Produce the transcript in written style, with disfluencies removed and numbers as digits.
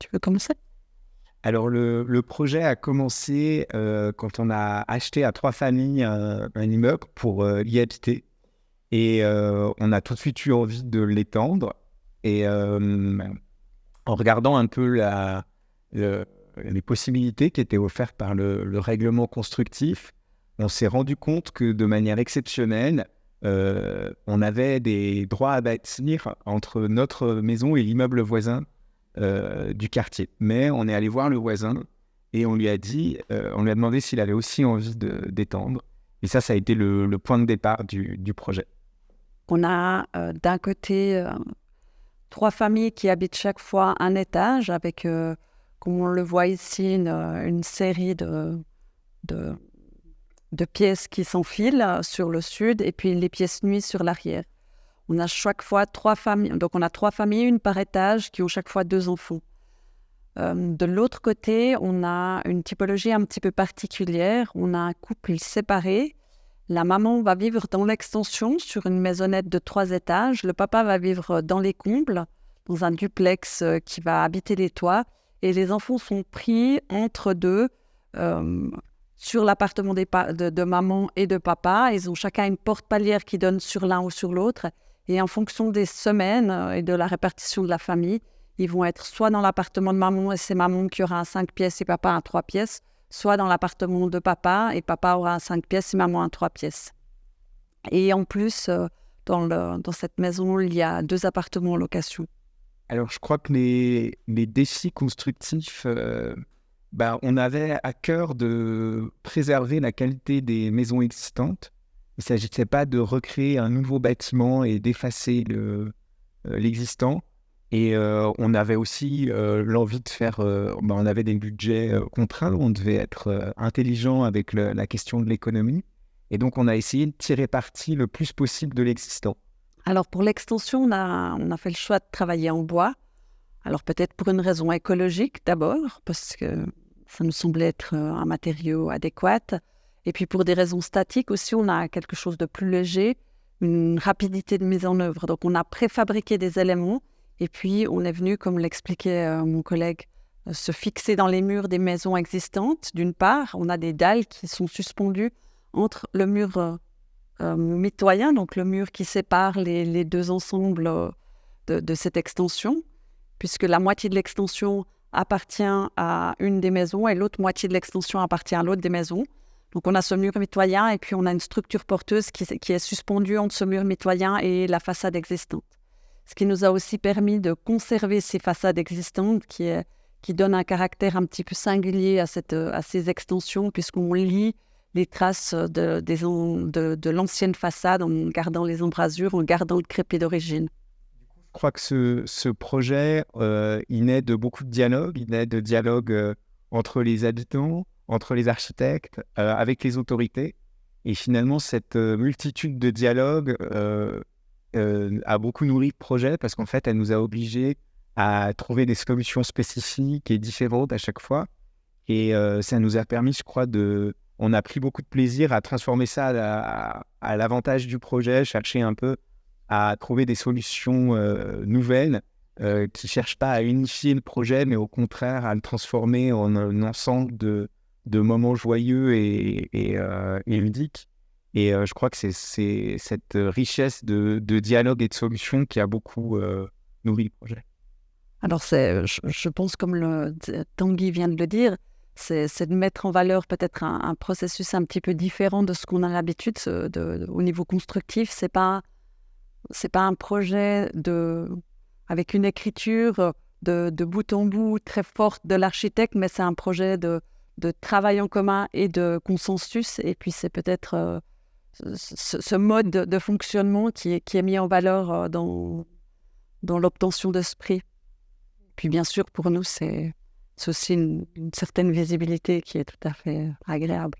Tu veux commencer? Alors le projet a commencé, quand on a acheté à 3 familles un immeuble pour, y habiter et on a tout de suite eu envie de l'étendre et en regardant un peu le les possibilités qui étaient offertes par le règlement constructif, on s'est rendu compte que de manière exceptionnelle, on avait des droits à bâtir entre notre maison et l'immeuble voisin du quartier. Mais on est allé voir le voisin et on lui a demandé s'il avait aussi envie d'étendre. Et ça a été le point de départ du projet. On a d'un côté 3 familles qui habitent chaque fois un étage avec, comme on le voit ici, une série de, de pièces qui s'enfilent sur le sud et puis les pièces nuit sur l'arrière. On a chaque fois 3 familles, donc on a 3 familles, une par étage, qui ont chaque fois 2 enfants. De l'autre côté, on a une typologie un petit peu particulière. On a un couple séparé. La maman va vivre dans l'extension sur une maisonnette de 3 étages. Le papa va vivre dans les combles, dans un duplex qui va habiter les toits. Et les enfants sont pris entre deux euh, sur l'appartement de maman et de papa. Ils ont chacun une porte-palière qui donne sur l'un ou sur l'autre. Et en fonction des semaines et de la répartition de la famille, ils vont être soit dans l'appartement de maman et c'est maman qui aura un 5 pièces et papa un 3 pièces, soit dans l'appartement de papa et papa aura un 5 pièces et maman un 3 pièces. Et en plus, dans cette maison, il y a 2 appartements en location. Alors je crois que les défis constructifs, on avait à cœur de préserver la qualité des maisons existantes. Il ne s'agissait pas de recréer un nouveau bâtiment et d'effacer l'existant. Et on avait aussi l'envie de faire... on avait des budgets contraints, on devait être intelligent avec la question de l'économie. Et donc, on a essayé de tirer parti le plus possible de l'existant. Alors pour l'extension, on a fait le choix de travailler en bois. Alors peut-être pour une raison écologique d'abord, parce que ça nous semblait être un matériau adéquat. Et puis pour des raisons statiques aussi, on a quelque chose de plus léger, une rapidité de mise en œuvre. Donc on a préfabriqué des éléments et puis on est venu, comme l'expliquait mon collègue, se fixer dans les murs des maisons existantes. D'une part, on a des dalles qui sont suspendues entre le mur mitoyen, donc le mur qui sépare les 2 ensembles de cette extension, puisque la moitié de l'extension appartient à une des maisons et l'autre moitié de l'extension appartient à l'autre des maisons. Donc on a ce mur mitoyen et puis on a une structure porteuse qui est suspendue entre ce mur mitoyen et la façade existante. Ce qui nous a aussi permis de conserver ces façades existantes qui donnent un caractère un petit peu singulier à ces extensions, puisqu'on lit les traces de l'ancienne façade en gardant les embrasures, en gardant le crépi d'origine. Je crois que ce projet, il naît de beaucoup de dialogues. Il naît de dialogues entre les habitants, entre les architectes, avec les autorités. Et finalement, cette multitude de dialogues a beaucoup nourri le projet parce qu'en fait, elle nous a obligés à trouver des solutions spécifiques et différentes à chaque fois. Et ça nous a permis, je crois, on a pris beaucoup de plaisir à transformer ça à l'avantage du projet, chercher un peu à trouver des solutions nouvelles qui ne cherchent pas à unifier le projet, mais au contraire à le transformer en un ensemble de moments joyeux et ludiques. Et je crois que c'est cette richesse de dialogue et de solutions qui a beaucoup nourri le projet. Alors, je pense, comme Tanguy vient de le dire, c'est de mettre en valeur peut-être un processus un petit peu différent de ce qu'on a l'habitude au niveau constructif. C'est pas un projet avec une écriture de bout en bout très forte de l'architecte, mais c'est un projet de travail en commun et de consensus. Et puis, c'est peut-être ce mode de fonctionnement qui est mis en valeur dans l'obtention de ce prix. Puis bien sûr, pour nous, c'est aussi une certaine visibilité qui est tout à fait agréable.